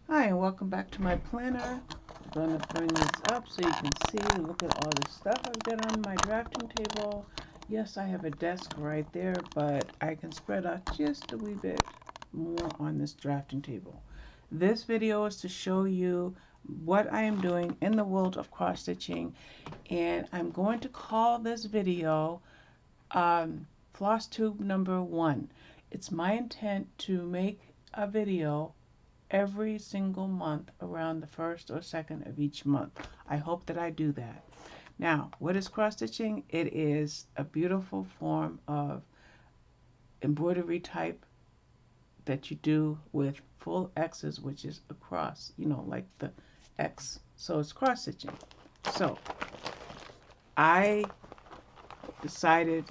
Hi, and welcome back to my planner. I'm going to bring this up so you can see, look at all the stuff I've got on my drafting table. Yes, I have a desk right there, but I can spread out just a wee bit more on this drafting table. This video is to show you what I am doing in the world of cross stitching, and I'm going to call this video Flosstube number 1. It's my intent to make a video every single month around the 1st or 2nd of each month. I hope that I do that. Now, what is cross stitching? It is a beautiful form of embroidery type that you do with full X's, which is across, like the X. So it's cross stitching. So I decided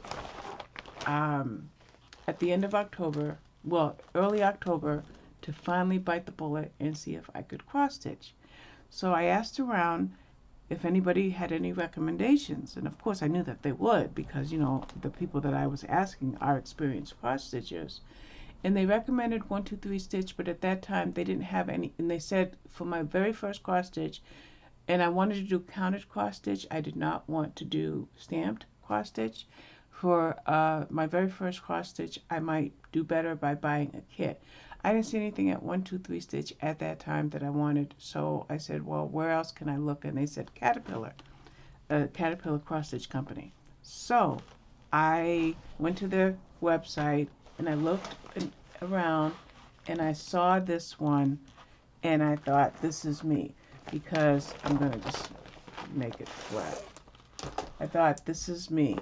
at the end of October, well, early October, to finally bite the bullet and see if I could cross stitch. So I asked around if anybody had any recommendations, and of course I knew that they would, because the people that I was asking are experienced cross stitchers, and they recommended 1 2 3 stitch, but at that time they didn't have any, and they said for my very first cross stitch, and I wanted to do counted cross stitch, I did not want to do stamped cross stitch. For my very first cross stitch, I might do better by buying a kit. I didn't see anything at 1 2 3 stitch at that time that I wanted, so I said, well, where else can I look? And they said Caterpillar, a Caterpillar cross stitch company. So I went to their website and I looked around and I saw this one and I thought, this is me, because I'm going to just make it flat. I thought, this is me.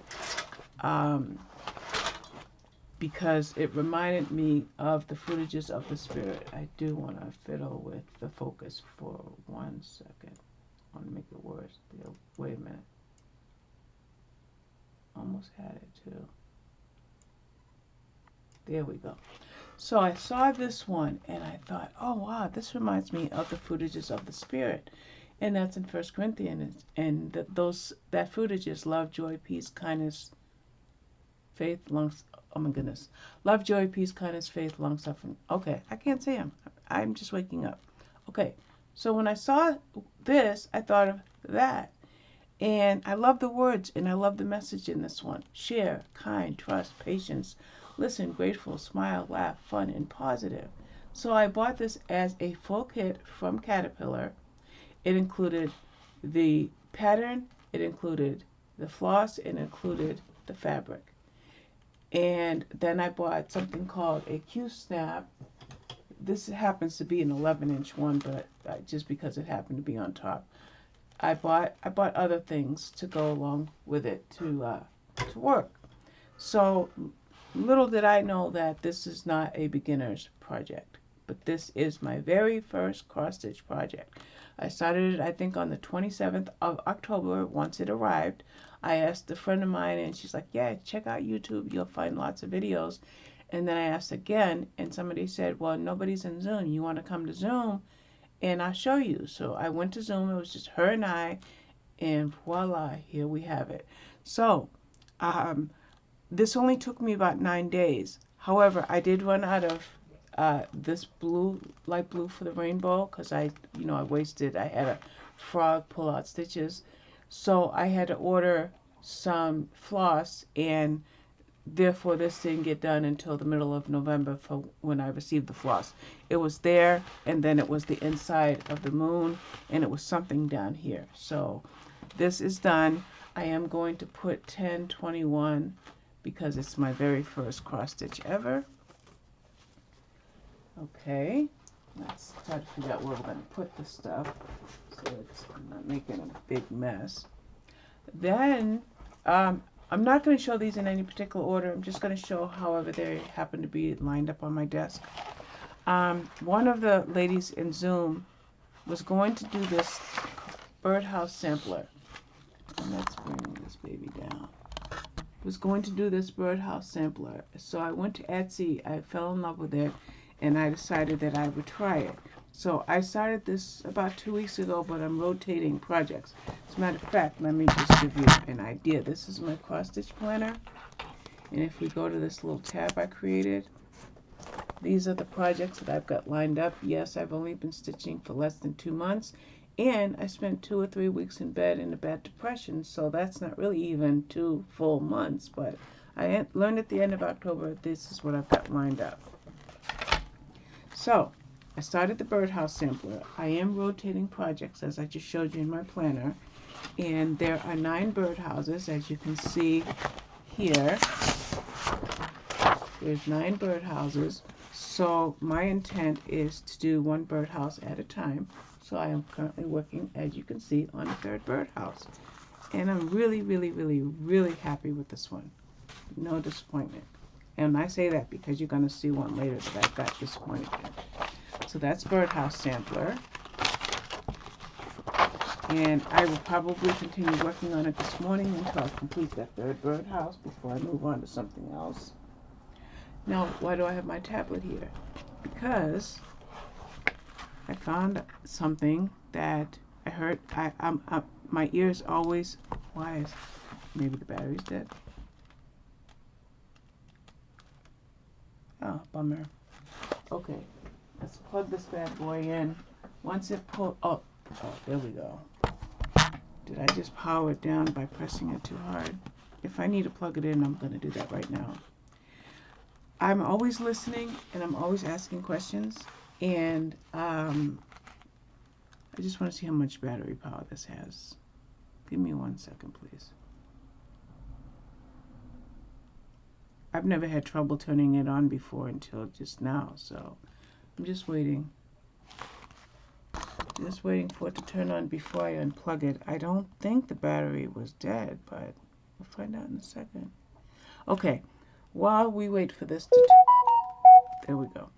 Because it reminded me of the fruitages of the spirit. I do want to fiddle with the focus for 1 second. I want to make it worse. Wait a minute. Almost had it too. There we go. So I saw this one and I thought, oh wow, this reminds me of the fruitages of the spirit. And that's in 1 Corinthians. And that fruitage is love, joy, peace, kindness, faith, oh my goodness. Love, joy, peace, kindness, faith, long suffering. Okay, I can't say them. I'm just waking up. Okay, so when I saw this, I thought of that. And I love the words and I love the message in this one. Share, kind, trust, patience, listen, grateful, smile, laugh, fun, and positive. So I bought this as a full kit from Caterpillar. It included the pattern, it included the floss, it included the fabric. And then I bought something called a Q-snap. This happens to be an 11-inch one, but just because it happened to be on top. I bought other things to go along with it to work. So little did I know that this is not a beginner's project, but this is my very first cross stitch project. I started it, I think, on the 27th of October. Once it arrived, I asked a friend of mine and she's like, yeah, check out YouTube, you'll find lots of videos. And then I asked again and somebody said, well, nobody's in Zoom, you want to come to Zoom and I'll show you. So I went to Zoom, it was just her and I, and voila, here we have it. So this only took me about 9 days. However, I did run out of this blue, light blue for the rainbow, because I had a frog pull out stitches. So I had to order some floss, and therefore this didn't get done until the middle of November for when I received the floss. It was there, and then it was the inside of the moon, and it was something down here. So this is done. I am going to put 1021 because it's my very first cross stitch ever. Okay, let's try to figure out where we're going to put this stuff so I'm not making a big mess. Then I'm not going to show these in any particular order. I'm just going to show however they happen to be lined up on my desk. One of the ladies in Zoom was going to do this Birdhouse Sampler. And let's bring this baby down. Was going to do this Birdhouse Sampler. So I went to Etsy, I fell in love with it, and I decided that I would try it. So I started this about 2 weeks ago, but I'm rotating projects. As a matter of fact, let me just give you an idea. This is my cross stitch planner. And if we go to this little tab I created, these are the projects that I've got lined up. Yes, I've only been stitching for less than 2 months, and I spent 2 or 3 weeks in bed in a bad depression, so that's not really even 2 full months, but I learned at the end of October this is what I've got lined up. So I started the Birdhouse Sampler. I am rotating projects as I just showed you in my planner, and there are 9 birdhouses, as you can see here. There's 9 birdhouses, so my intent is to do 1 birdhouse at a time. So I am currently working, as you can see, on the 3rd birdhouse, and I'm really, really, really, really happy with this one. No disappointment. And I say that because you're going to see one later that I got disappointed in. So that's Birdhouse Sampler. And I will probably continue working on it this morning until I complete that 3rd birdhouse before I move on to something else. Now, why do I have my tablet here? Because I found something that I heard. My ears always. Why is maybe the battery's dead? Oh, bummer. Okay, let's plug this bad boy in. Once it oh, there we go. Did I just power it down by pressing it too hard? If I need to plug it in, I'm going to do that right now. I'm always listening and I'm always asking questions, and I just want to see how much battery power this has. Give me 1 second, please. I've never had trouble turning it on before until just now, so I'm just waiting. Just waiting for it to turn on before I unplug it. I don't think the battery was dead, but we'll find out in a second. Okay, while we wait for this to there we go.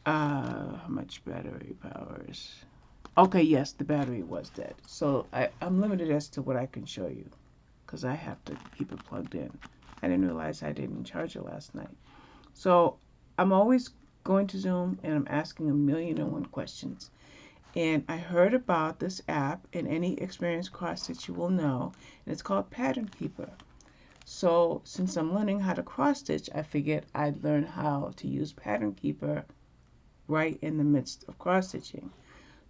How much battery power is... Okay, yes, the battery was dead. So I'm limited as to what I can show you because I have to keep it plugged in. I didn't realize I didn't charge it last night. So I'm always going to Zoom and I'm asking 1,000,001 questions. And I heard about this app, and any experienced cross stitch you will know, and it's called Pattern Keeper. So since I'm learning how to cross stitch, I figured I'd learn how to use Pattern Keeper right in the midst of cross stitching.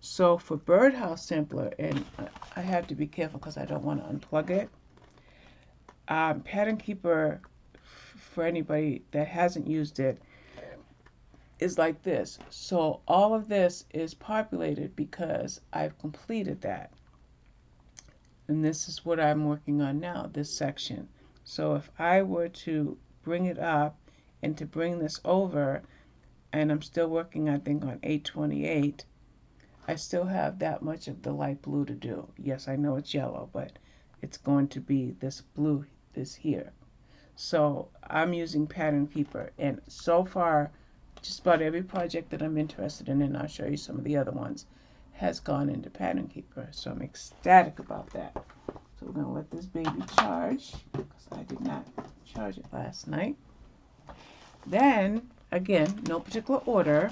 So for Birdhouse Sampler, and I have to be careful because I don't want to unplug it. Pattern Keeper, for anybody that hasn't used it, is like this. So all of this is populated because I've completed that. And this is what I'm working on now, this section. So if I were to bring it up and to bring this over, and I'm still working, I think, on 828, I still have that much of the light blue to do. Yes, I know it's yellow, but it's going to be this blue, this here. So I'm using Pattern Keeper, and so far just about every project that I'm interested in, and I'll show you some of the other ones, has gone into Pattern Keeper. So I'm ecstatic about that. So we're going to let this baby charge because I did not charge it last night. Then, again, no particular order,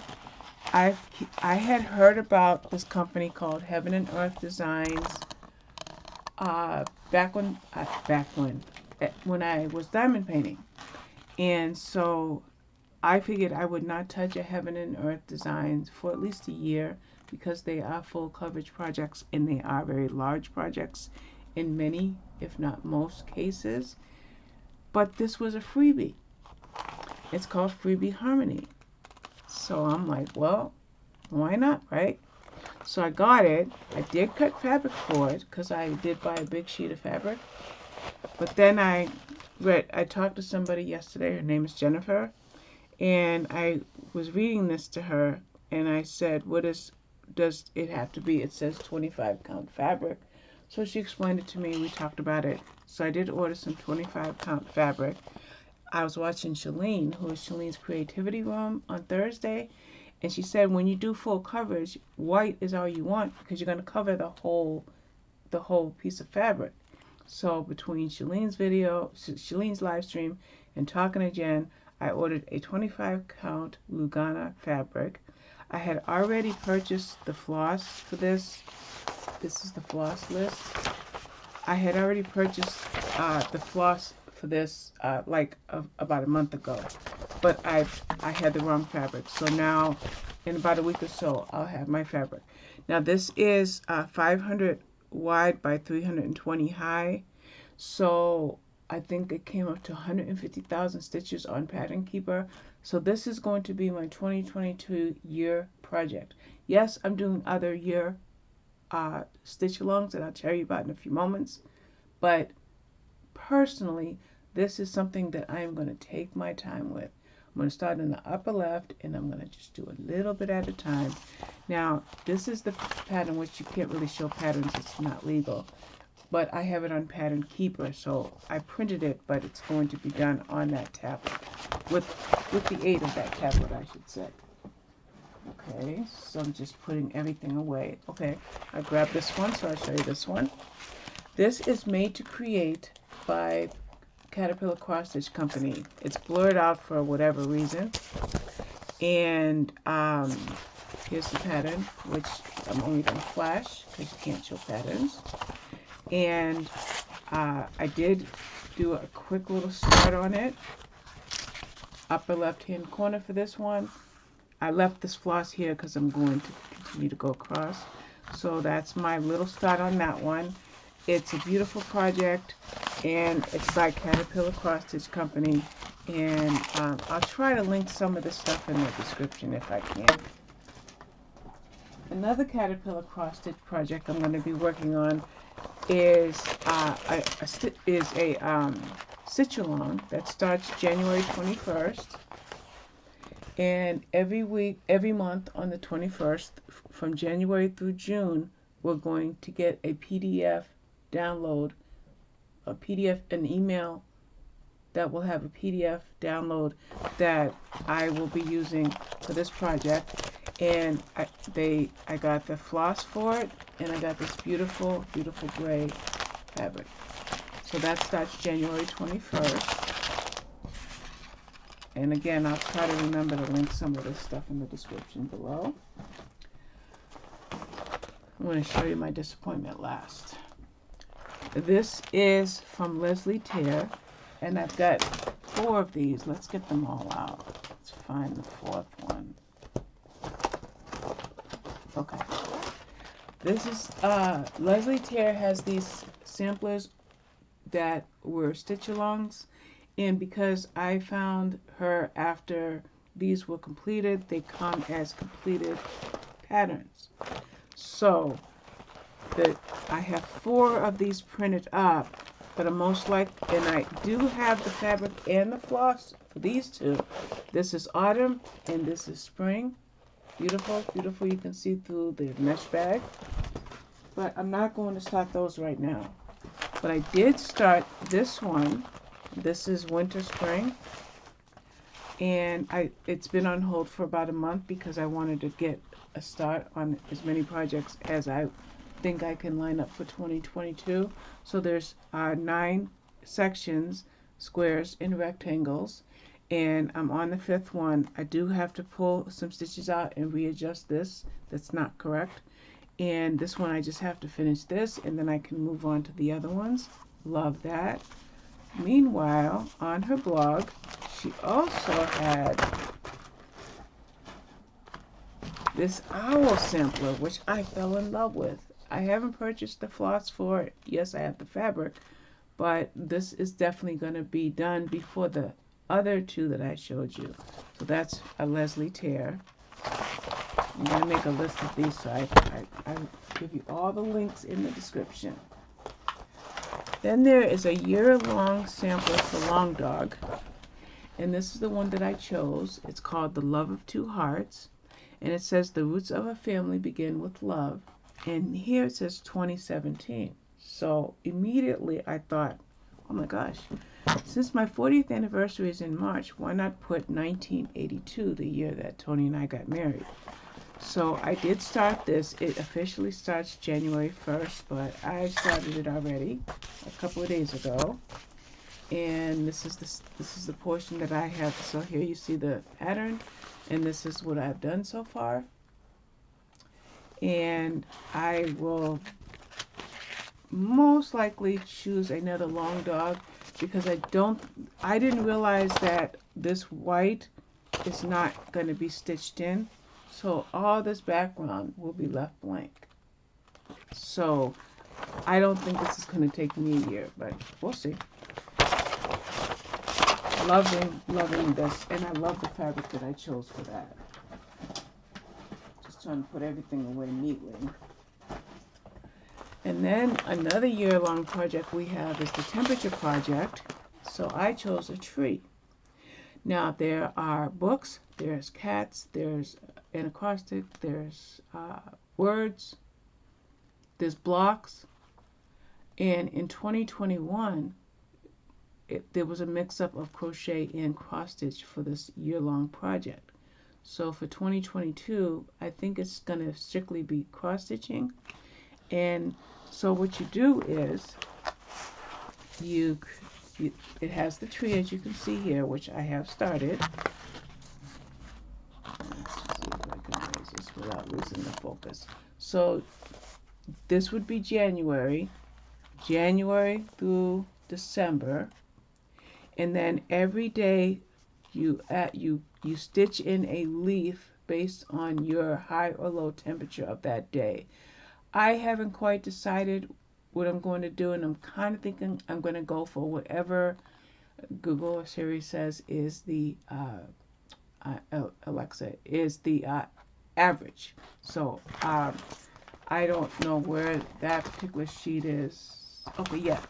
I had heard about this company called Heaven and Earth Designs when I was diamond painting. And so I figured I would not touch a Heaven and Earth Designs for at least a year because they are full coverage projects and they are very large projects in many, if not most cases. But this was a freebie. It's called Freebie Harmony. So I'm like, well, why not, right? So I got it. I did cut fabric for it because I did buy a big sheet of fabric. But then I talked to somebody yesterday. Her name is Jennifer. And I was reading this to her, and I said, does it have to be? It says 25 count fabric. So she explained it to me. We talked about it. So I did order some 25 count fabric. I was watching Shalene, who is Shalene's Creativity Room, on Thursday, and she said when you do full coverage, white is all you want because you're going to cover the whole piece of fabric. So between Shalene's live stream, and talking to Jen, I ordered a 25 count Lugana fabric. I had already purchased the floss for this. This is the floss list. I had already purchased the floss for this about a month ago. but I had the wrong fabric. So now in about a week or so, I'll have my fabric. Now this is 500 wide by 320 high. So I think it came up to 150,000 stitches on Pattern Keeper. So this is going to be my 2022 year project. Yes, I'm doing other year stitch alongs that I'll tell you about in a few moments. But personally, this is something that I'm going to take my time with. I'm going to start in the upper left, and I'm going to just do a little bit at a time. Now, this is the pattern which you can't really show patterns. It's not legal. But I have it on Pattern Keeper, so I printed it, but it's going to be done on that tablet. With the aid of that tablet, I should say. Okay, so I'm just putting everything away. Okay, I grabbed this one, so I'll show you this one. This is Made to Create by Caterpillar Cross Stitch Company. It's blurred out for whatever reason. And here's the pattern, which I'm only going to flash because you can't show patterns. And I did do a quick little start on it. Upper left hand corner for this one. I left this floss here because I'm going to continue to go across. So that's my little start on that one. It's a beautiful project, and it's by Caterpillar Cross Stitch Company. And I'll try to link some of this stuff in the description if I can. Another Caterpillar Cross Stitch project I'm going to be working on is a stitch along that starts January 21st. And every month on the 21st, from January through June, we're going to get a PDF download, an email that will have a PDF download that I will be using for this project. And I got the floss for it, and I got this beautiful, beautiful gray fabric. So that starts January 21st. And again, I'll try to remember to link some of this stuff in the description below. I'm going to show you my disappointment last. This is from Leslie Tear, and I've got 4 of these. Let's get them all out. Let's find the 4th one. Okay. This is, Leslie Tear has these samplers that were stitch-alongs. And because I found her after these were completed, they come as completed patterns. So I have 4 of these printed up, but I'm most likely, and I do have the fabric and the floss for these 2. This is autumn and this is spring. Beautiful, beautiful. You can see through the mesh bag. But I'm not going to start those right now. But I did start this one. This is winter spring, and it's been on hold for about a month because I wanted to get a start on as many projects as I think I can line up for 2022. So there's 9 sections, squares and rectangles, and I'm on the 5th one. I do have to pull some stitches out and readjust this. That's not correct. And this one I just have to finish this, and then I can move on to the other ones. Love that. Meanwhile, on her blog, she also had this owl sampler, which I fell in love with. I haven't purchased the floss for it. Yes, I have the fabric, but this is definitely going to be done before the other 2 that I showed you. So that's a Leslie Tear. I'm going to make a list of these so I give you all the links in the description. Then there is a year-long sampler for Long Dog, and this is the one that I chose. It's called The Love of 2 Hearts, and it says the roots of a family begin with love, and here it says 2017. So immediately I thought, oh my gosh, since my 40th anniversary is in March, why not put 1982, the year that Tony and I got married? So I did start this. It officially starts January 1st, but I started it already a couple of days ago. And this is the portion that I have. So here you see the pattern, and this is what I've done so far. And I will most likely choose another Long Dog because I didn't realize that this white is not going to be stitched in. So all this background will be left blank. So I don't think this is going to take me a year, but we'll see. Loving this, and I love the fabric that I chose for that. Just trying to put everything away neatly. And then another year-long project we have is the temperature project. So I chose a tree. Now there are books, there's cats, there's an acrostic, there's words, there's blocks. And in 2021, there was a mix-up of crochet and cross stitch for this year-long project. So for 2022, I think it's going to strictly be cross stitching. And so what you do is it has the tree, as you can see here, which I have started. Let's see if I can raise this without losing the focus. So this would be January through December. And then every day you stitch in a leaf based on your high or low temperature of that day. I haven't quite decided what I'm going to do, and I'm kind of thinking I'm going to go for whatever Google or Siri says is the Alexa is the average. So I don't know where that particular sheet is. Okay, yeah.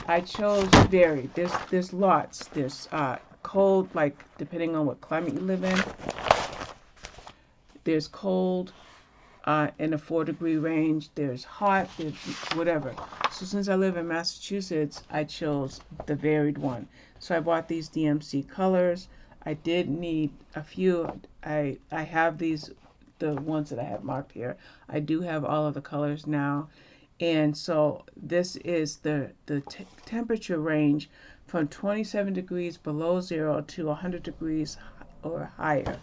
I chose varied. There's lots. There's cold, like depending on what climate you live in. There's cold in a 4-degree range. There's hot. There's whatever. So since I live in Massachusetts, I chose the varied one. So I bought these DMC colors. I did need a few. I have these, the ones that I have marked here. I do have all of the colors now. And so this is the temperature range from 27 degrees below zero to 100 degrees or higher.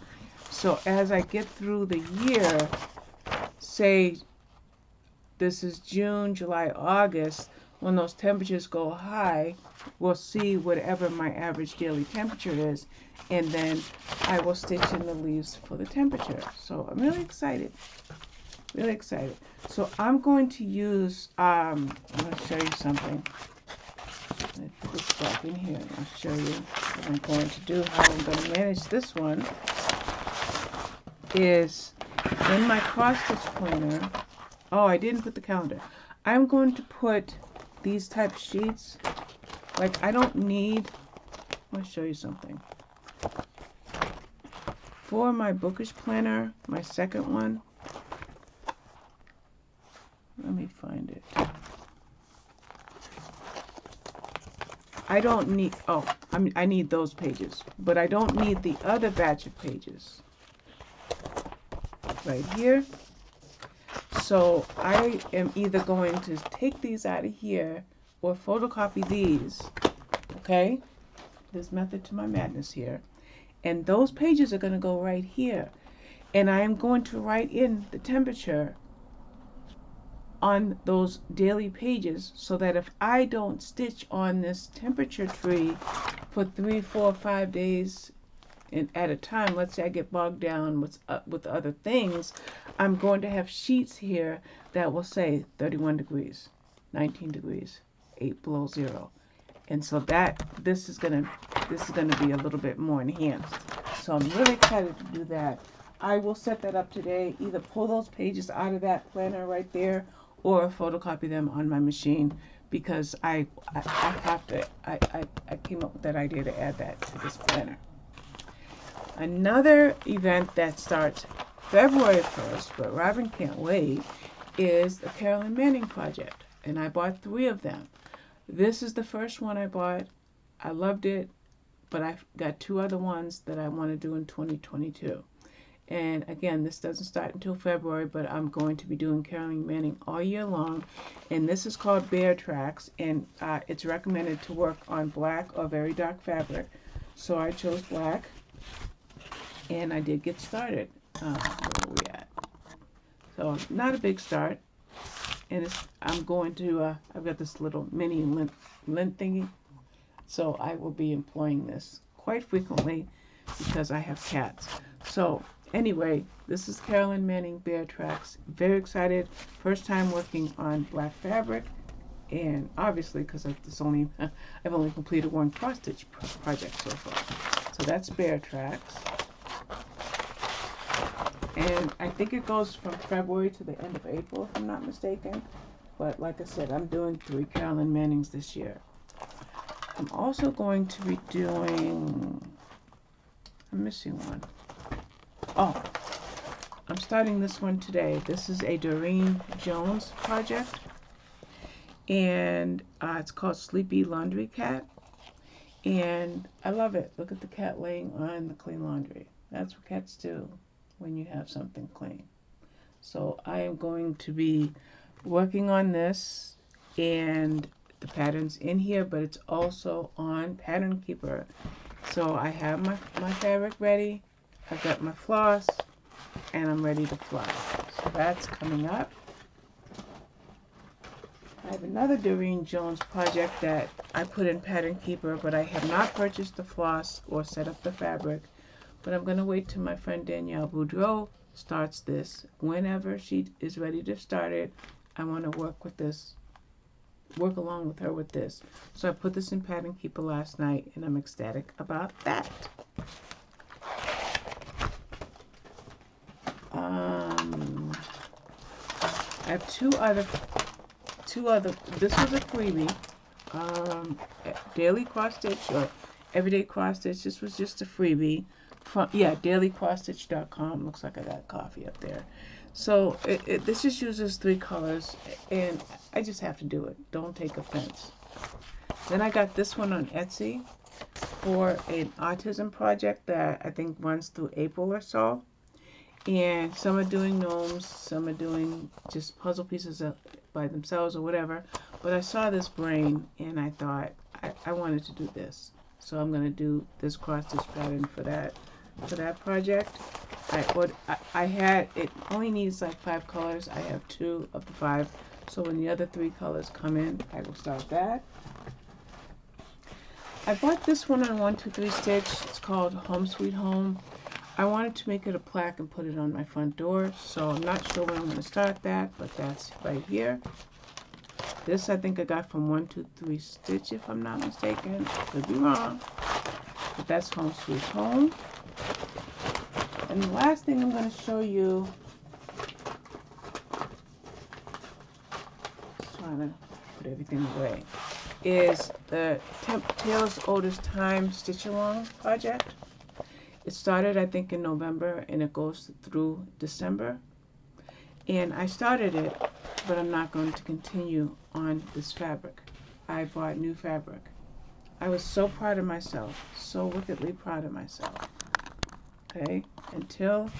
So as I get through the year, say this is June, July, August, when those temperatures go high, we'll see whatever my average daily temperature is, and then I will stitch in the leaves for the temperature. So I'm really excited. Really excited. So I'm going to use, I'm going to show you something. Let me put this back in here and I'll show you what I'm going to do. How I'm going to manage this one is in my cross stitch planner. Oh, I didn't put the calendar. I'm going to put these type sheets. Like I don't need, I'll show you something. For my bookish planner, my second one, let me find it. I don't need, I need those pages, but I don't need the other batch of pages right here. So I am either going to take these out of here or photocopy these, okay? There's method to my madness here. And those pages are going to go right here. And I am going to write in the temperature on those daily pages so that if I don't stitch on this temperature tree for 3, 4, 5 days at a time, let's say I get bogged down with other things, I'm going to have sheets here that will say 31 degrees, 19 degrees, 8 below zero. And so this is gonna be a little bit more enhanced. So I'm really excited to do that. I will set that up today, either pull those pages out of that planner right there or photocopy them on my machine, because I came up with that idea to add that to this planner. Another event that starts February 1st, but Robin can't wait, is the Carolyn Manning project. And I bought 3 of them. This is the first one I bought. I loved it, but I've got 2 other ones that I want to do in 2022. And again, this doesn't start until February, but I'm going to be doing Carolyn Manning all year long. And this is called Bear Tracks, and it's recommended to work on black or very dark fabric. So I chose black, and I did get started. Where are we at? So not a big start. And I'm going to, I've got this little mini lint thingy. So I will be employing this quite frequently because I have cats. So anyway, this is Carolyn Manning Bear Tracks. Very excited. First time working on black fabric, and obviously because I've only completed one cross stitch project so far. So that's Bear Tracks, and I think it goes from February to the end of April, if I'm not mistaken. But like I said, I'm doing 3 Carolyn Mannings this year. I'm also going to be doing, I'm missing one. Oh, I'm starting this one today. This is a Doreen Jones project, and it's called Sleepy Laundry Cat, and I love it. Look at the cat laying on the clean laundry. That's what cats do when you have something clean. So I am going to be working on this, and the pattern's in here, but it's also on Pattern Keeper. So I have my fabric ready, I've got my floss, and I'm ready to fly. So that's coming up. I have another Doreen Jones project that I put in Pattern Keeper, but I have not purchased the floss or set up the fabric. But I'm going to wait till my friend Danielle Boudreau starts this. Whenever she is ready to start it, I want to work along with her with this. So I put this in Pattern Keeper last night, and I'm ecstatic about that. I have two other, this was a freebie, daily cross stitch or everyday cross stitch. This was just a freebie from, dailycrossstitch.com. Looks like I got coffee up there. So this just uses 3 colors, and I just have to do it. Don't take offense. Then I got this one on Etsy for an autism project that I think runs through April or so. And some are doing gnomes, some are doing just puzzle pieces by themselves or whatever. But I saw this brain, and I thought I wanted to do this. So I'm going to do this cross stitch pattern for that project. I had, it only needs like 5 colors. I have 2 of the 5. So when the other 3 colors come in, I will start that. I bought this one on 123 Stitch. It's called Home Sweet Home. I wanted to make it a plaque and put it on my front door, so I'm not sure when I'm going to start that, but that's right here. This I think I got from 123 Stitch, if I'm not mistaken. Could be wrong, but that's Home Sweet Home. And the last thing I'm going to show you, just trying to put everything away, is the Taylor's Oldest Time Stitch Along project. It started, I think, in November, and it goes through December. And I started it, but I'm not going to continue on this fabric. I bought new fabric. I was so proud of myself, so wickedly proud of myself. Okay, until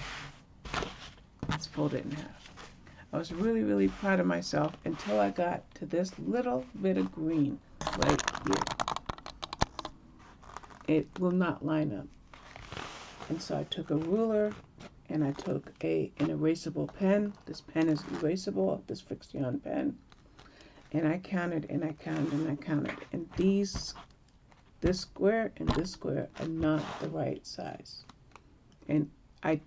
it's folded in half. I was really, really proud of myself until I got to this little bit of green right here. It will not line up. And so I took a ruler, and I took an erasable pen. This pen is erasable, this Frixion pen. And I counted, and I counted, and I counted. And this square and this square are not the right size. And I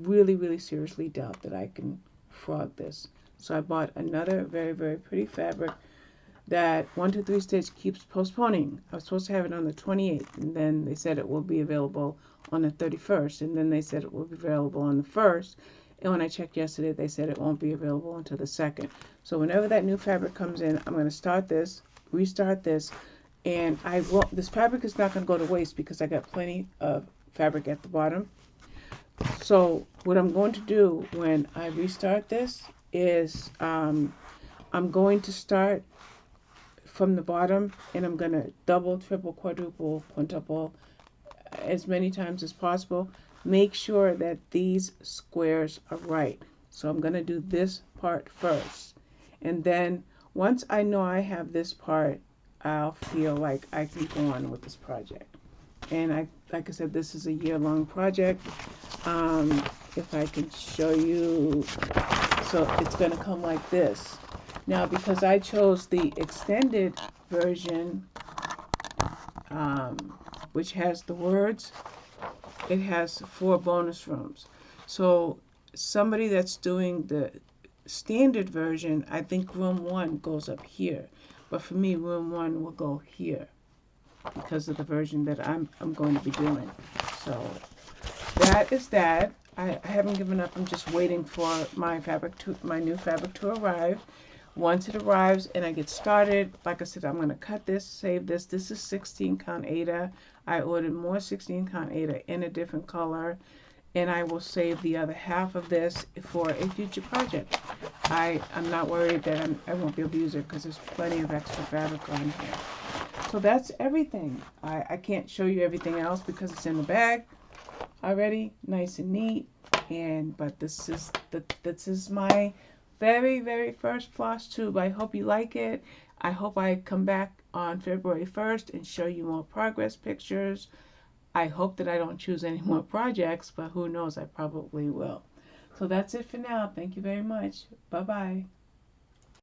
really, really seriously doubt that I can frog this. So I bought another very, very pretty fabric that 123 Stitch keeps postponing. I was supposed to have it on the 28th, and then they said it will be available on the 31st, and then they said it will be available on the 1st, and when I checked yesterday, they said it won't be available until the 2nd. So whenever that new fabric comes in, I'm going to start this, restart this, and this fabric is not going to go to waste because I got plenty of fabric at the bottom. So what I'm going to do when I restart this is I'm going to start from the bottom, and I'm going to double, triple, quadruple, quintuple as many times as possible. Make sure that these squares are right. So I'm going to do this part first, and then once I know I have this part, I'll feel like I can go on with this project. And like I said, this is a year-long project. If I can show you, so it's going to come like this. Now, because I chose the extended version, which has the words, it has 4 bonus rooms. So somebody that's doing the standard version, I think room 1 goes up here. But for me, room 1 will go here because of the version that I'm going to be doing. So that is that. I haven't given up. I'm just waiting for my new fabric to arrive. Once it arrives and I get started, like I said, I'm going to cut this, save this. This is 16 count Aida. I ordered more 16 count Aida in a different color, and I will save the other half of this for a future project. I'm not worried that I won't be able to use it because there's plenty of extra fabric on here. So that's everything. I can't show you everything else because it's in the bag already, nice and neat. But this is my very first Flosstube. I hope you like it. I hope I come back on February 1st and show you more progress pictures. I hope that I don't choose any more projects, but who knows, I probably will. So that's it for now. Thank you very much. Bye-bye.